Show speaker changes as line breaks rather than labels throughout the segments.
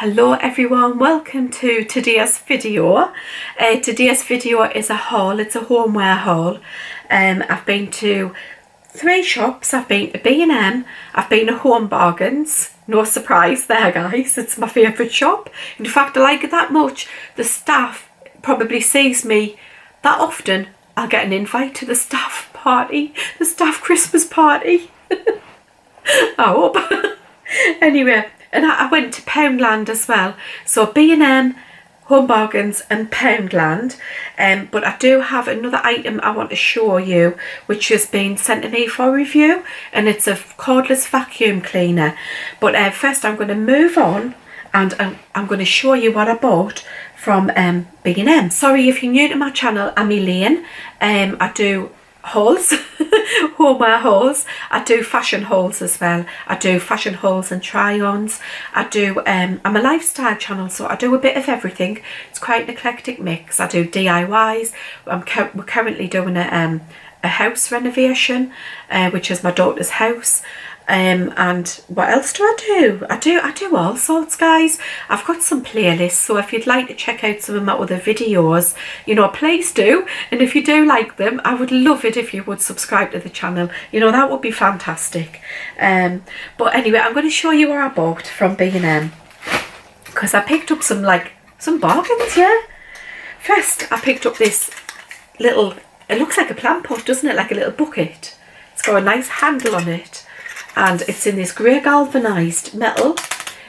Hello everyone, welcome to today's video. Today's video is a haul. It's a homeware haul. I've been to 3 shops. I've been to B&M, I've been to Homebargains. No surprise there guys, it's my favourite shop. In fact, I like it that much. The staff probably sees me that often. I'll get an invite to the staff party, the staff Christmas party. I hope. Anyway, and I went to Poundland as well. So B&M, Homebargains and Poundland. But I do have another item I want to show you, which has been sent to me for review, and it's a cordless vacuum cleaner. But first I'm going to move on and I'm going to show you what I bought from B&M. Sorry if you're new to my channel, I'm Elaine. I do hauls, homeware hauls. I do fashion hauls as well. I do fashion hauls and try-ons. I'm a lifestyle channel, so I do a bit of everything. It's quite an eclectic mix. I do DIYs. We're currently doing a house renovation, which is my daughter's house. And what else do I do? I do all sorts, guys. I've got some playlists, so if you'd like to check out some of my other videos, you know, please do. And if you do like them, I would love it if you would subscribe to the channel. You know, that would be fantastic. But anyway, I'm going to show you what I bought from B&M, because I picked up some bargains, yeah. First, I picked up this little, it looks like a plant pot, doesn't it? Like a little bucket. It's got a nice handle on it. And it's in this grey galvanised metal,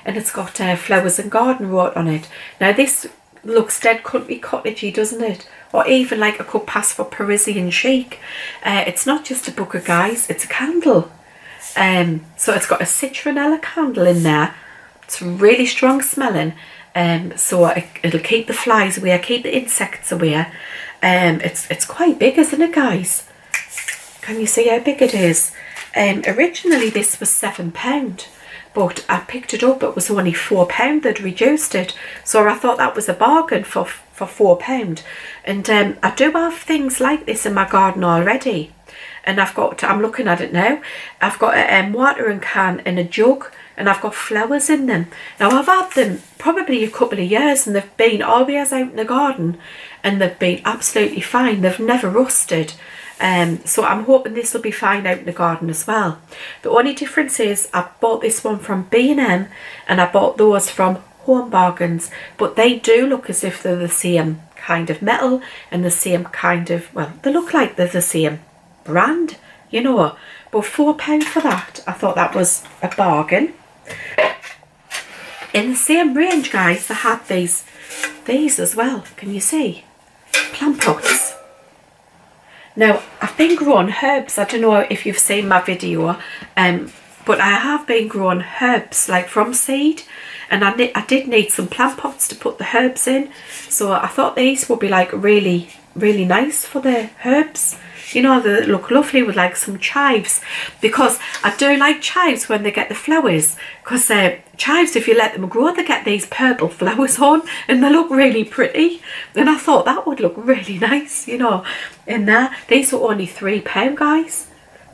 and it's got flowers and garden wrought on it. Now this looks dead country cottagey, doesn't it? Or even like it could pass for Parisian chic. It's not just a bucket, guys, it's a candle. So it's got a citronella candle in there. It's really strong smelling. So it'll keep the flies away, keep the insects away. It's quite big, isn't it, guys? Can you see how big it is? Originally this was £7, but I picked it up, it was only £4. They'd reduced it, so I thought that was a bargain for £4. And I do have things like this in my garden already, and I'm looking at it now. I've got a watering can in a jug, and I've got flowers in them. Now I've had them probably a couple of years, and they've been always out in the garden, and they've been absolutely fine. They've never rusted. So I'm hoping this will be fine out in the garden as well. The only difference is I bought this one from B&M and I bought those from Homebargains, but they do look as if they're the same kind of metal and the same kind of, well, they look like they're the same brand, you know. But £4 for that, I thought that was a bargain. In the same range, guys, they had these as well. Can you see? Plant pots. Now, I've been growing herbs. I don't know if you've seen my video, but I have been growing herbs like from seed, and I did need some plant pots to put the herbs in, so I thought these would be like really, really nice for the herbs. You know, they look lovely with like some chives, because I do like chives when they get the flowers, because chives, if you let them grow, they get these purple flowers on and they look really pretty, and I thought that would look really nice, you know, in there. These were only £3, guys,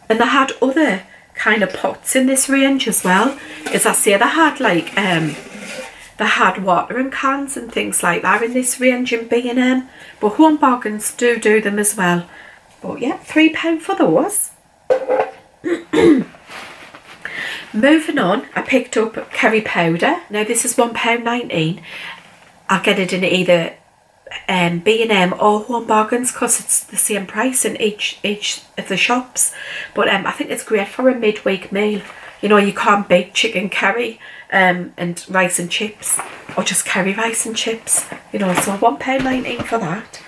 and they had other kind of pots in this range as well. As I say, they had like they had watering cans and things like that in this range in B&M, but Homebargains do them as well. But yeah, £3 for those. Moving on, I picked up curry powder. Now this is £1.19. I'll get it in either B&M or Homebargains, because it's the same price in each of the shops. But I think it's great for a midweek meal. You know, you can't beat chicken curry and rice and chips, or just curry rice and chips. You know, so £1.19 for that.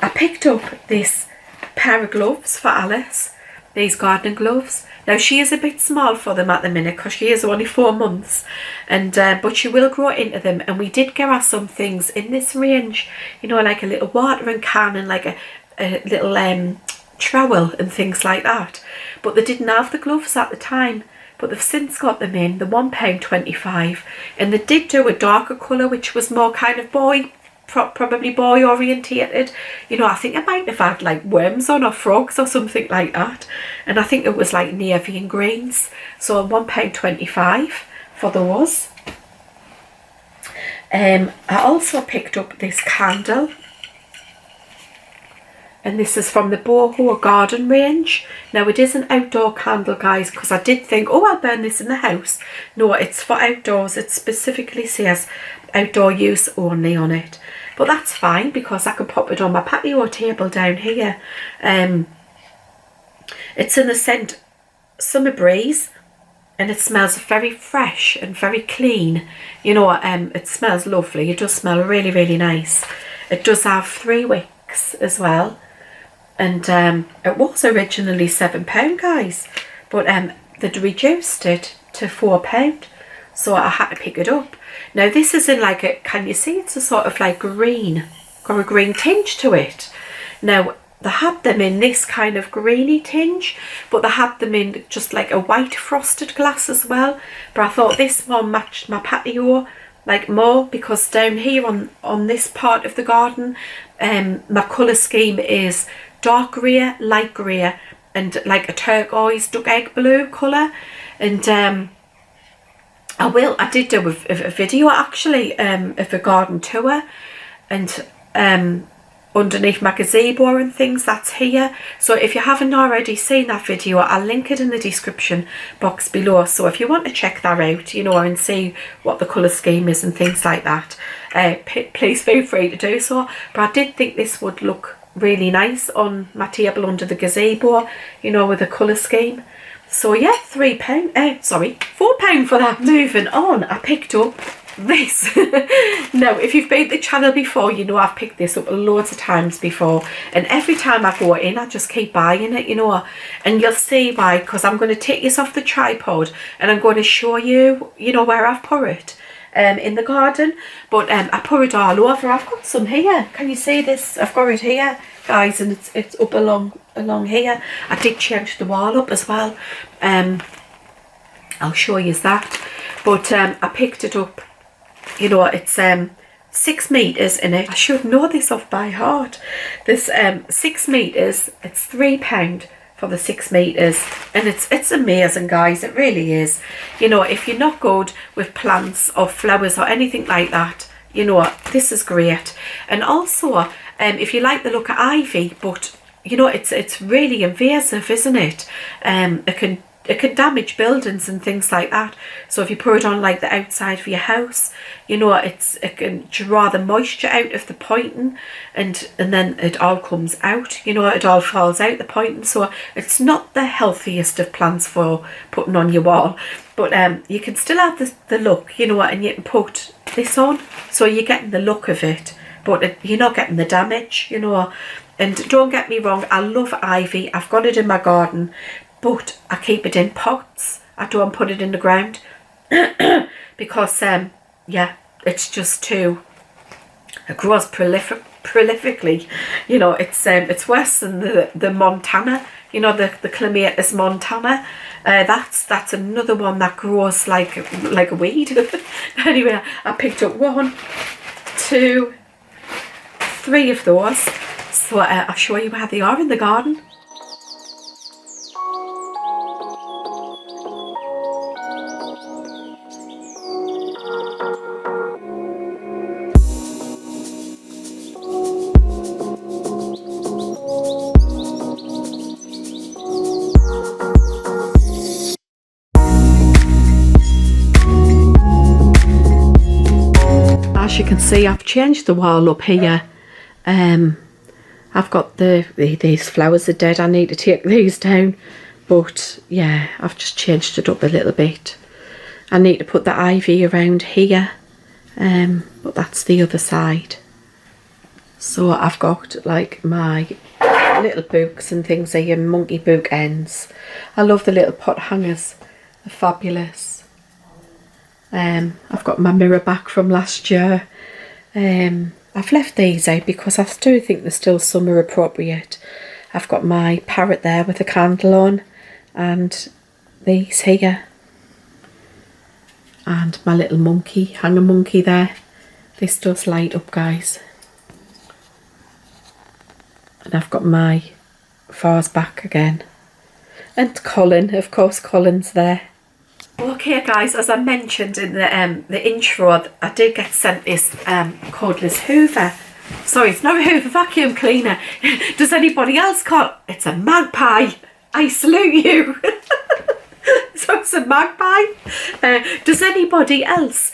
I picked up this pair of gloves for Alice, these gardening gloves. Now she is a bit small for them at the minute, because she is only 4 months, and but she will grow into them. And we did get her some things in this range, you know, like a little watering can and like a little trowel and things like that. But they didn't have the gloves at the time, but they've since got them in. The £1.25, and they did do a darker colour, which was more kind of probably boy orientated. You know, I think it might have had like worms on or frogs or something like that, and I think it was like navy and greens. So £1.25 for those. I also picked up this candle, and this is from the Boho garden range. Now it is an outdoor candle, guys, because I did think, oh, I'll burn this in the house. No, it's for outdoors. It specifically says outdoor use only on it, but that's fine because I can pop it on my patio table down here. It's in the scent Summer Breeze, and it smells very fresh and very clean. You know, it smells lovely. It does smell really, really nice. It does have 3 wicks as well, and it was originally £7, guys, but they'd reduced it to £4, so I had to pick it up. Now this is in like a, can you see, it's a sort of like green, got a green tinge to it. Now they had them in this kind of greeny tinge, but they had them in just like a white frosted glass as well. But I thought this one matched my patio like more, because down here on this part of the garden, my colour scheme is dark grey, light grey, and like a turquoise duck egg blue colour. And I did do a video actually of a garden tour, and underneath my gazebo and things, that's here. So if you haven't already seen that video, I'll link it in the description box below. So if you want to check that out, you know, and see what the colour scheme is and things like that, please feel free to do so. But I did think this would look really nice on my table under the gazebo, you know, with the colour scheme. So yeah, £4 for that. Moving on, I picked up this. Now if you've been to the channel before, you know I've picked this up loads of times before, and every time I go in I just keep buying it, you know, and you'll see why, because I'm going to take this off the tripod and I'm going to show you, you know, where I've put it in the garden. But I put it all over. I've got some here, can you see this? I've got it here, guys, and it's up along here. I did change the wall up as well. I'll show you that. But I picked it up. You know, it's 6 metres in it. I should know this off by heart. This 6 metres, it's £3 for the 6 metres, and it's amazing, guys. It really is. You know, if you're not good with plants or flowers or anything like that, you know, this is great. And also, if you like the look of ivy, but you know, it's really invasive, isn't it? It can damage buildings and things like that. So if you put it on like the outside of your house, you know, it can draw the moisture out of the pointing, and then it all comes out, you know, it all falls out the pointing. So it's not the healthiest of plants for putting on your wall, but you can still have the look, you know, and you can put this on, so you're getting the look of it, but you're not getting the damage, you know. And don't get me wrong, I love ivy. I've got it in my garden, but I keep it in pots. I don't put it in the ground because yeah, it's just too, it grows prolifically, you know. It's worse than the Montana, you know, the clematis Montana. That's another one that grows like a weed. Anyway, I picked up 1, 2, 3 of those, so I'll show you where they are in the garden. As you can see, I've changed the wall up here. I've got these flowers are dead. I need to take these down, but yeah, I've just changed it up a little bit. I need to put the ivy around here, but that's the other side. So I've got like my little books and things here, monkey book ends. I love the little pot hangers, they're fabulous. I've got my mirror back from last year. I've left these out because I still think they're still summer appropriate. I've got my parrot there with a candle on, and these here, and my little monkey, hanger monkey there. This does light up, guys. And I've got my vase back again, and Colin, of course, Colin's there. Okay guys, as I mentioned in the intro, I did get sent this cordless Hoover. Sorry, it's not a Hoover vacuum cleaner. Does anybody else call it? It's a magpie. I salute you. So it's a magpie. Does anybody else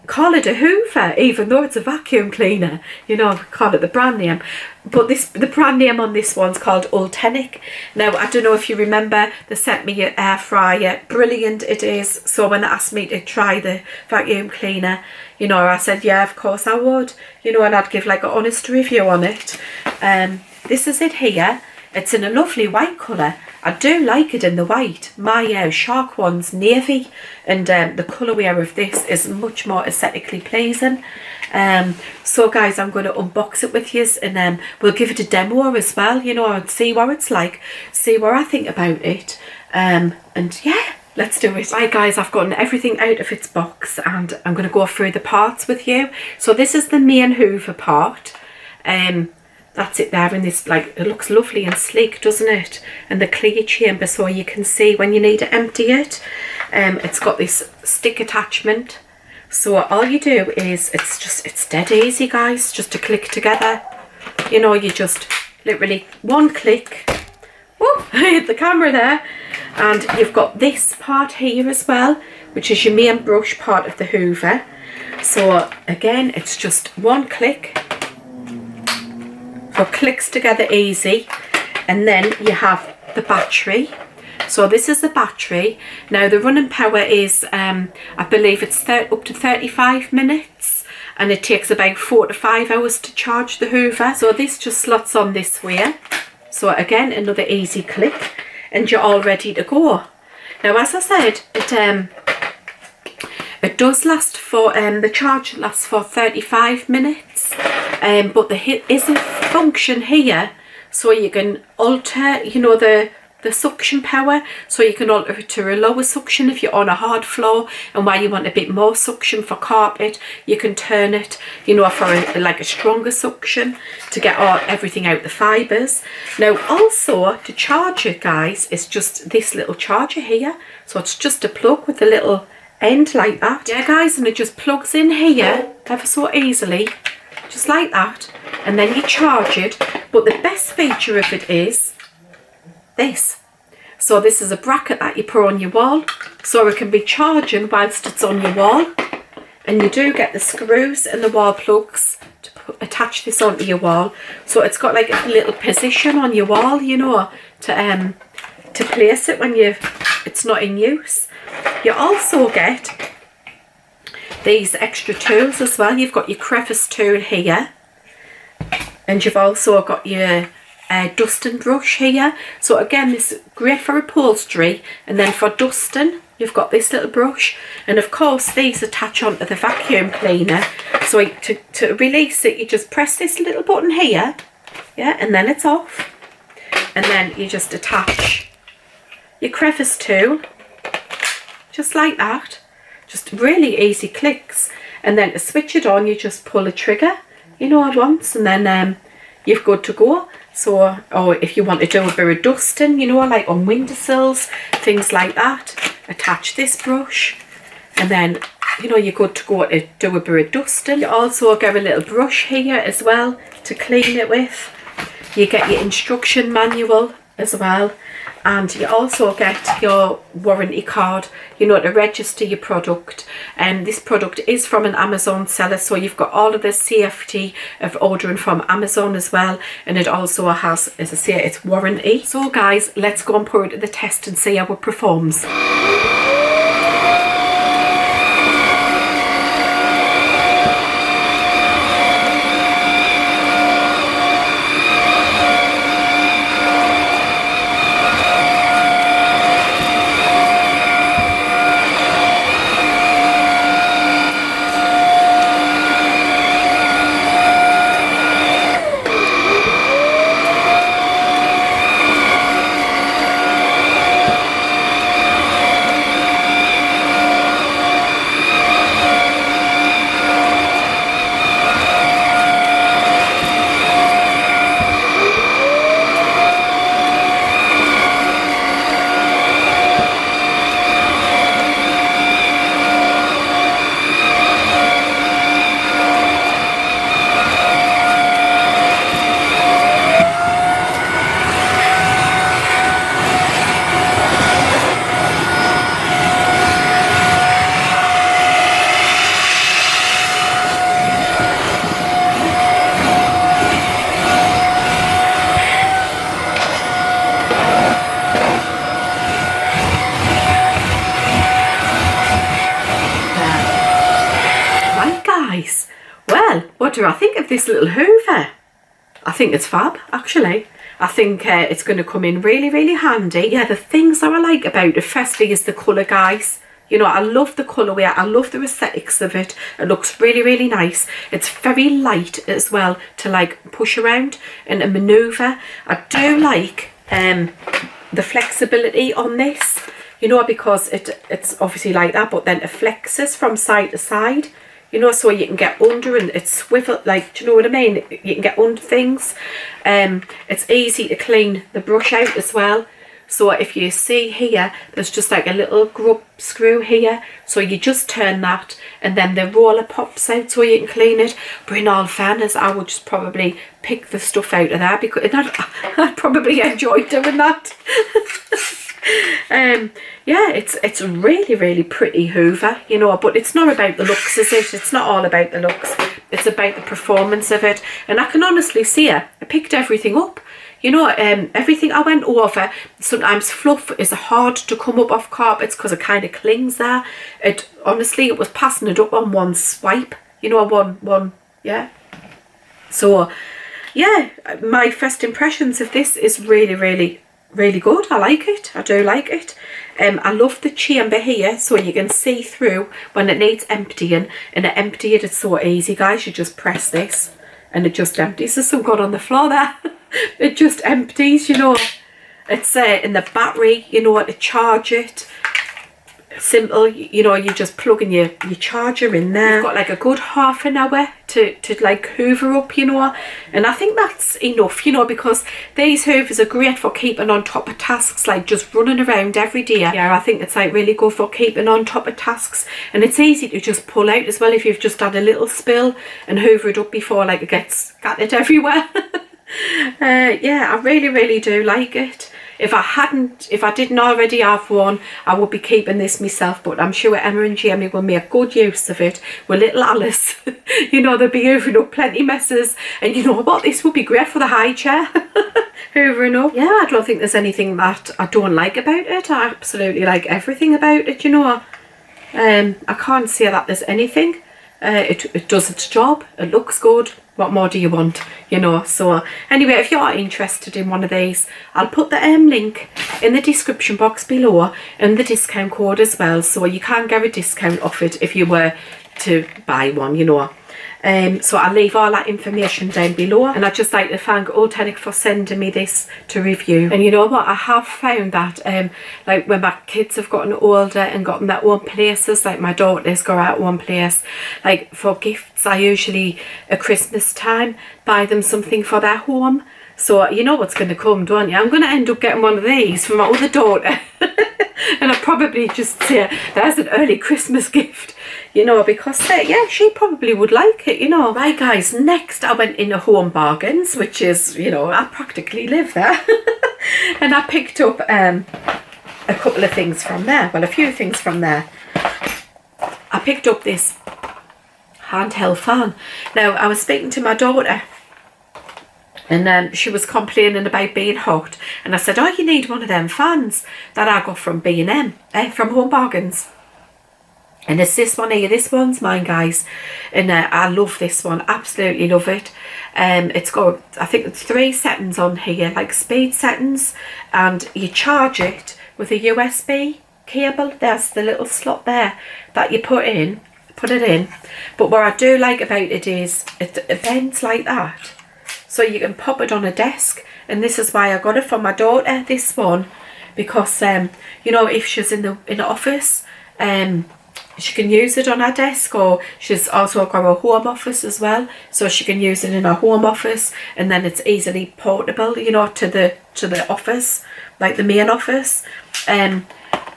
call it a Hoover, even though it's a vacuum cleaner? You know, call it the brand name. But the brand name on this one's called Ultenic. Now, I don't know if you remember, they sent me an air fryer. Brilliant it is. So when they asked me to try the vacuum cleaner, you know, I said, yeah, of course I would. You know, and I'd give like an honest review on it. This is it here. It's in a lovely white colour. I do like it in the white. My Shark one's navy, and the colourware of this is much more aesthetically pleasing. So guys, I'm going to unbox it with you, and we'll give it a demo as well, you know, and see what it's like, see what I think about it. And yeah, let's do it. Right guys, I've gotten everything out of its box, and I'm going to go through the parts with you. So this is the main Hoover part. That's it there in this, like, it looks lovely and sleek, doesn't it? And the clear chamber, so you can see when you need to empty it. It's got this stick attachment. So all you do is, it's dead easy guys, just to click together. You know, you just literally one click. Whoop, hit the camera there. And you've got this part here as well, which is your main brush part of the Hoover. So again, it's just one click. So it clicks together easy. And then you have the battery. So this is the battery. Now the running power is, I believe it's up to 35 minutes. And it takes about 4 to 5 hours to charge the Hoover. So this just slots on this way. So again, another easy click. And you're all ready to go. Now as I said, it does last for, the charge lasts for 35 minutes. But there is a function here, so you can alter, you know, the suction power. So you can alter it to a lower suction if you're on a hard floor, and while you want a bit more suction for carpet, you can turn it, you know, for like a stronger suction to get everything out the fibres. Now also to charge it guys, it's just this little charger here. So it's just a plug with a little end like that. Yeah guys, and it just plugs in here ever so easily, just like that, and then you charge it. But the best feature of it is this. So this is a bracket that you put on your wall, so it can be charging whilst it's on your wall. And you do get the screws and the wall plugs to attach this onto your wall. So it's got like a little position on your wall, you know, to place it when it's not in use. You also get these extra tools as well. You've got your crevice tool here, and you've also got your dusting brush here. So again, this is great for upholstery, and then for dusting you've got this little brush. And of course these attach onto the vacuum cleaner. So to release it, you just press this little button here, yeah, and then it's off. And then you just attach your crevice tool, just like that. Just really easy clicks. And then to switch it on, you just pull a trigger, you know, once, and then you're good to go. So, or if you want to do a bit of dusting, you know, like on windowsills, things like that, attach this brush, and then, you know, you're good to go to do a bit of dusting. You also get a little brush here as well to clean it with. You get your instruction manual as well. And you also get your warranty card, you know, to register your product. And this product is from an Amazon seller, so you've got all of the safety of ordering from Amazon as well. And it also has, as I say, it's warranty. So guys, let's go and put it to the test and see how it performs. what do I think of this little Hoover? I think it's fab, actually. I think it's going to come in really, really handy. Yeah, the things that I like about it, firstly, is the colour, guys. You know, I love the colourway. I love the aesthetics of it. It looks really, really nice. It's very light as well to like push around and manoeuvre. I do like the flexibility on this, you know, because it's obviously like that, but then it flexes from side to side, you know, so you can get under and it's swivel, like, do you know what I mean? You can get under things. It's easy to clean the brush out as well. So if you see here, there's just like a little grub screw here. So you just turn that and then the roller pops out so you can clean it. But in all fairness, I would just probably pick the stuff out of there because I'd probably enjoy doing that. Yeah, it's a really, really pretty Hoover, you know, but it's not about the looks, is it? It's not all about the looks. It's about the performance of it. And I can honestly see it. I picked everything up. You know, everything I went over, sometimes fluff is hard to come up off carpets because it kind of clings there. Honestly, it was passing it up on one swipe, you know, one, yeah. So, yeah, my first impressions of this is really, really, really good. I like it. I do like it. I love the chamber here, so you can see through when it needs emptying. And to empty it, it's so easy, guys. You just press this and it just empties. There's some good on the floor there. It just empties, you know. It's in the battery, you know, to charge it. Simple, you know, you just plug in your charger in there. You've got like a good half an hour to like hoover up, you know, and I think that's enough, you know, because these hoovers are great for keeping on top of tasks, like just running around every day. Yeah, I think it's like really good for keeping on top of tasks, and it's easy to just pull out as well if you've just had a little spill and hoover it up before like it gets scattered everywhere. Yeah, I really, really do like it. If I didn't already have one, I would be keeping this myself, but I'm sure Emma and Jamie will make good use of it with little Alice. You know, they'll be hoovering up plenty messes, and you know what, this would be great for the high chair. Hoovering up. Yeah, I don't think there's anything that I don't like about it. I absolutely like everything about it, you know. I can't say that there's anything. It does its job. It looks good. What more do you want, you know? So anyway, if you're interested in one of these, I'll put the link in the description box below and the discount code as well, so you can get a discount off it if you were to buy one, you know. So I'll leave all that information down below, and I'd just like to thank Ultenic for sending me this to review. And you know what, I have found that like when my kids have gotten older and gotten their own places, like my daughters go out one place, like for gifts, I usually at Christmas time buy them something for their home. So you know what's going to come, don't you? I'm going to end up getting one of these for my other daughter. And I'll probably just say, there's an early Christmas gift, you know, because yeah, she probably would like it, you know. Right guys, next I went into Homebargains, which is, you know, I practically live there. And I picked up a couple of things from there, well, a few things from there. I picked up this handheld fan. Now, I was speaking to my daughter, and she was complaining about being hot, and I said, oh, you need one of them fans that I got from B&M, from Homebargains. And it's this one here. This one's mine, guys, and I love this one, absolutely love it. It's got, I think it's 3 settings on here, like speed settings, and you charge it with a USB cable. There's the little slot there that you put it in. But what I do like about it is it bends like that. So you can pop it on a desk, and this is why I got it for my daughter, this one, because you know, if she's in the office, she can use it on her desk, or she's also got a home office as well, so she can use it in her home office, and then it's easily portable, you know, to the office, like the main office.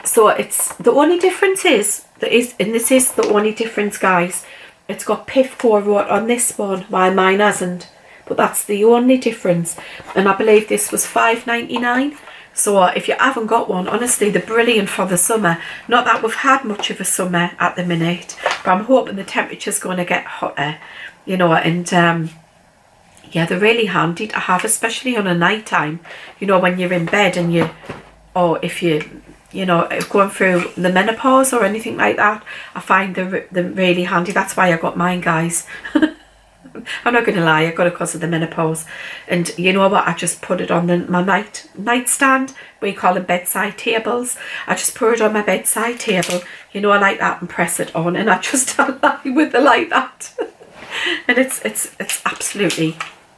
So it's the only difference is and this is the only difference, guys. It's got PIF 4 wrote on this one, while mine hasn't. But that's the only difference, and I believe this was $5.99. So if you haven't got one, honestly, they're brilliant for the summer. Not that we've had much of a summer at the minute, but I'm hoping the temperature's going to get hotter, you know. And yeah, they're really handy to have, especially on a night time, you know, when you're in bed and or if you know, going through the menopause or anything like that. I find they're really handy. That's why I got mine, guys. I'm not going to lie, I got it because of the menopause. And you know what, I just put it on my nightstand. We call them bedside tables. I just put it on my bedside table, you know, like that, and press it on, and I just lie with it like that. And it's absolutely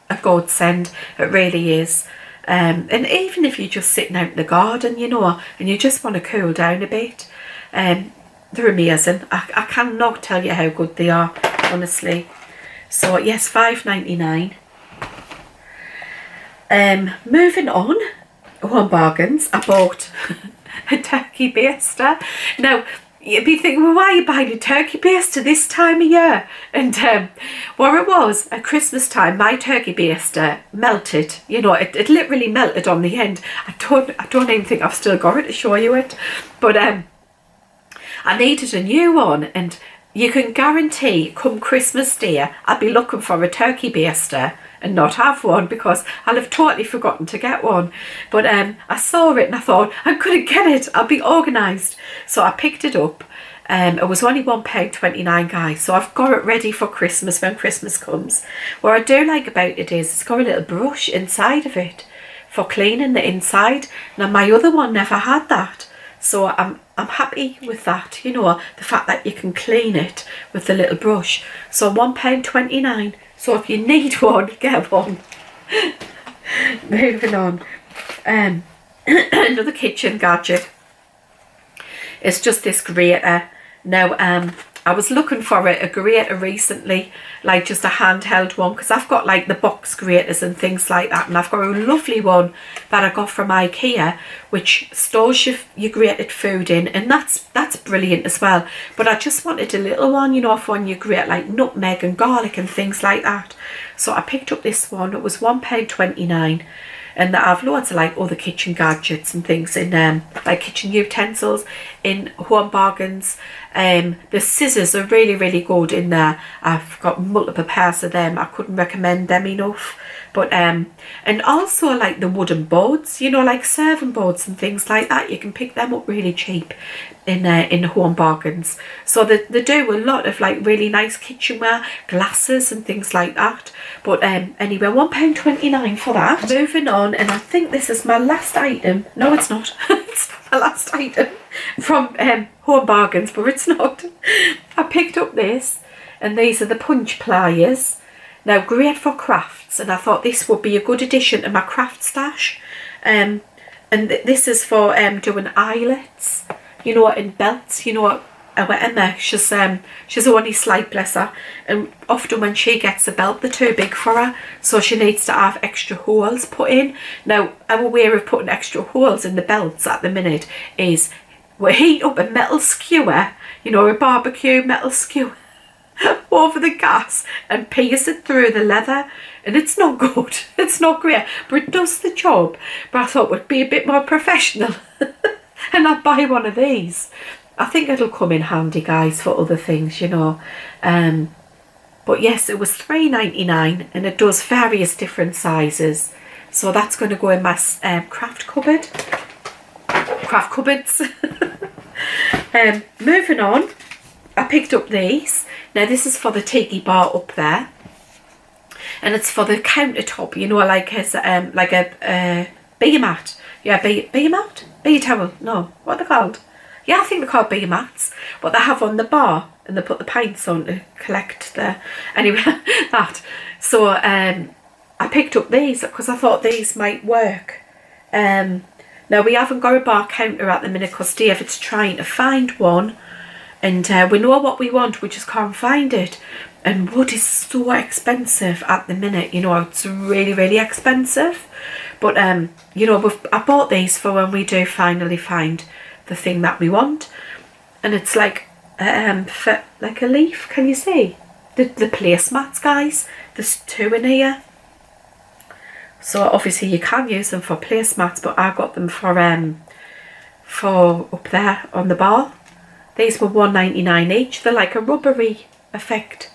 a godsend. It really is. And even if you're just sitting out in the garden, you know, and you just want to cool down a bit, they're amazing. I cannot tell you how good they are, honestly. So yes, $5.99. Moving on, Homebargains. I bought a turkey baster. Now, you'd be thinking, well, why are you buying a turkey baster this time of year? And what it was, at Christmas time, my turkey baster melted. You know, it literally melted on the end. I don't even think I've still got it to show you it. But I needed a new one, and you can guarantee come Christmas Day I'll be looking for a turkey baster and not have one, because I'll have totally forgotten to get one. But I saw it and I thought, I couldn't get it, I'll be organised. So I picked it up. It was only £1.29, guys, so I've got it ready for Christmas when Christmas comes. What I do like about it is it's got a little brush inside of it for cleaning the inside. Now my other one never had that. So I'm happy with that, you know, the fact that you can clean it with the little brush. So £1.29. So if you need one, get one. Moving on. Another kitchen gadget. It's just this grater. Now, I was looking for a grater recently, like just a handheld one, because I've got like the box graters and things like that, and I've got a lovely one that I got from IKEA which stores your grated food in, and that's brilliant as well. But I just wanted a little one, you know, for when you grate like nutmeg and garlic and things like that. So I picked up this one. It was £1.29. And I have loads of like other kitchen gadgets and things in like kitchen utensils in Homebargains. The scissors are really, really good in there. I've got multiple pairs of them. I couldn't recommend them enough. But and also like the wooden boards, you know, like serving boards and things like that. You can pick them up really cheap in Homebargains. So they do a lot of like really nice kitchenware, glasses and things like that. But anyway, £1.29 for that. Moving on, and I think this is my last item. No, it's not. It's not my last item from Homebargains, but it's not. I picked up this, and these are the punch pliers. Now, great for crafts, and I thought this would be a good addition to my craft stash. And this is for doing eyelets, you know, in belts, you know. Emma, she's only slight, bless her, and often when she gets a belt, they're too big for her, so she needs to have extra holes put in. Now, our way of putting extra holes in the belts at the minute is we heat up a metal skewer, you know, a barbecue metal skewer, over the gas and pierce it through the leather, and it's not good. It's not great, but it does the job. But I thought it would be a bit more professional and I'd buy one of these. I think it'll come in handy, guys, for other things, you know. But yes, it was $3.99, and it does various different sizes. So that's going to go in my craft cupboard. Craft cupboards. Moving on, I picked up these. Now this is for the tiki bar up there, and it's for the countertop, you know, like as like a beer mat. Yeah, beer mat? Beer towel? No, what are they called? Yeah, I think they're called beer mats, but they have on the bar, and they put the pints on to collect the, anyway, that. So I picked up these because I thought these might work. Now we haven't got a bar counter at the minute because David's trying to find one, and we know what we want, we just can't find it. And wood is so expensive at the minute, you know, it's really, really expensive. But you know, I bought these for when we do finally find the thing that we want, and it's like like a leaf. Can you see the placemats, guys? There's two in here, so obviously you can use them for placemats, but I got them for up there on the bar. These were $1.99 each. They're like a rubbery effect,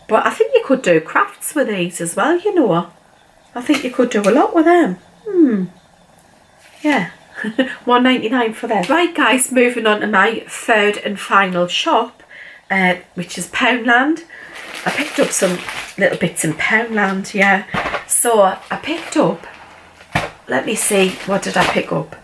but I think you could do crafts with these as well, you know. I think you could do a lot with them. Yeah. $1.99 for them. Right, guys, moving on to my third and final shop, which is Poundland. I picked up some little bits in Poundland, yeah. So I picked up, let me see, what did I pick up?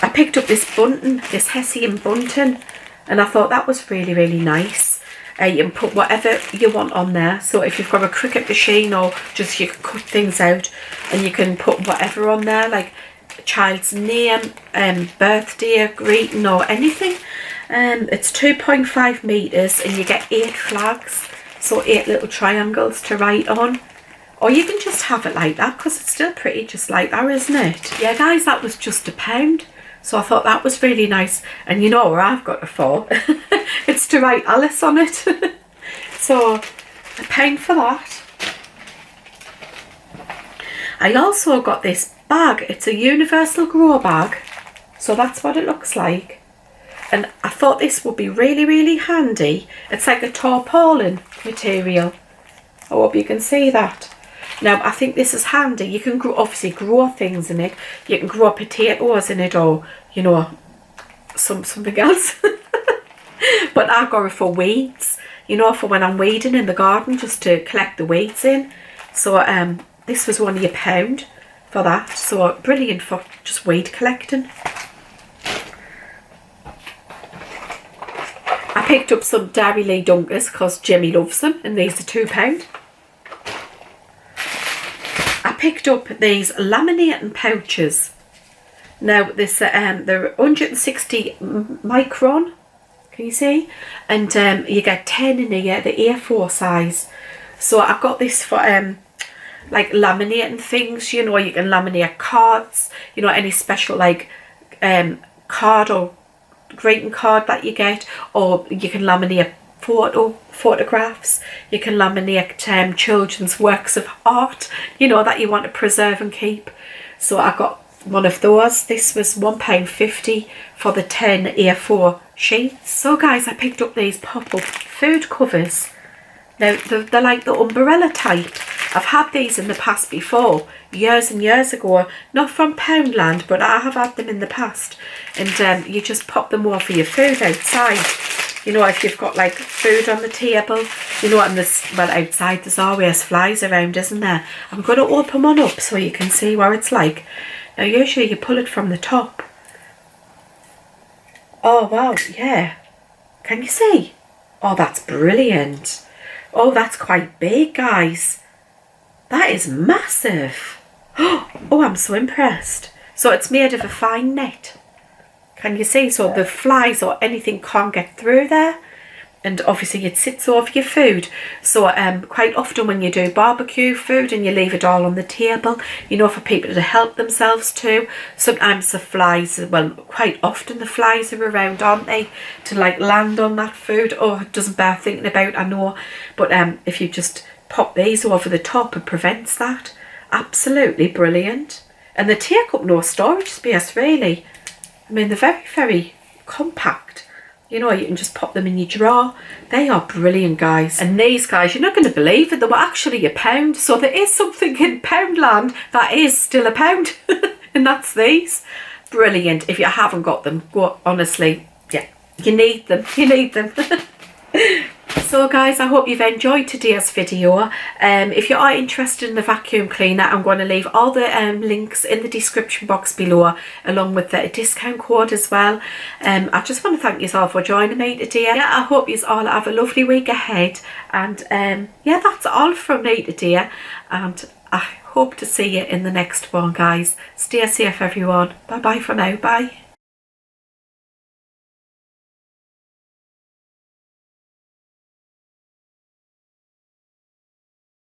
I picked up this Bunting, this Hessian Bunting, and I thought that was really, really nice. You can put whatever you want on there. So if you've got a cricket machine, or just you can cut things out and you can put whatever on there, like a child's name, birthday, greeting, or anything. It's 2.5 metres and you get 8 flags, so 8 little triangles to write on. Or you can just have it like that, because it's still pretty just like that, isn't it? Yeah guys, that was just £1. So I thought that was really nice. And you know where I've got it for? It's to write Alice on it. So £1 for that. I also got this bag. It's a universal grow bag. So that's what it looks like. And I thought this would be really, really handy. It's like a Topolin material. I hope you can see that. Now, I think this is handy. You can obviously grow things in it. You can grow potatoes in it, or, you know, something else. But I got it for weeds, you know, for when I'm weeding in the garden, just to collect the weeds in. So this was only £1 for that. So brilliant for just weed collecting. I picked up some Dairy Lee Dunkers because Jimmy loves them, and these are £2. I picked up these laminating pouches. Now this they're 160 micron, can you see? And you get 10 in here, the A4 size. So I got this for like laminating things, you know. You can laminate cards, you know, any special like card or greeting card that you get, or you can laminate photographs. You can laminate children's works of art, you know, that you want to preserve and keep. So I got one of those. This was £1.50 for the 10 A4 sheets. So guys, I picked up these pop-up food covers. Now they're like the umbrella type. I've had these in the past before, years and years ago, not from Poundland, but I have had them in the past. And you just pop them over your food outside. You know, if you've got like food on the table, you know, and there's, well, outside there's always flies around, isn't there? I'm going to open one up so you can see what it's like. Now usually you pull it from the top. Oh wow, yeah. Can you see? Oh, that's brilliant. Oh, that's quite big, guys. That is massive. Oh, I'm so impressed. So it's made of a fine net. Can you see? So the flies or anything can't get through there. And obviously it sits over your food. So quite often when you do barbecue food and you leave it all on the table, you know, for people to help themselves too. Sometimes the flies, well, quite often the flies are around, aren't they? To like land on that food. Oh, it doesn't bear thinking about, I know. But if you just pop these over the top, it prevents that. Absolutely brilliant. And they take up no storage space, really. I mean, they're very, very compact. You know, you can just pop them in your drawer. They are brilliant, guys. And these, guys, you're not going to believe it, they were actually £1. So there is something in Poundland that is still £1. And that's these. Brilliant. If you haven't got them, go, honestly, yeah, you need them. You need them. So guys, I hope you've enjoyed today's video. If you are interested in the vacuum cleaner, I'm going to leave all the links in the description box below, along with the discount code as well. I just want to thank you all for joining me today. Yeah, I hope you all have a lovely week ahead. And yeah, that's all from me today. And I hope to see you in the next one, guys. Stay safe, everyone. Bye bye for now. Bye.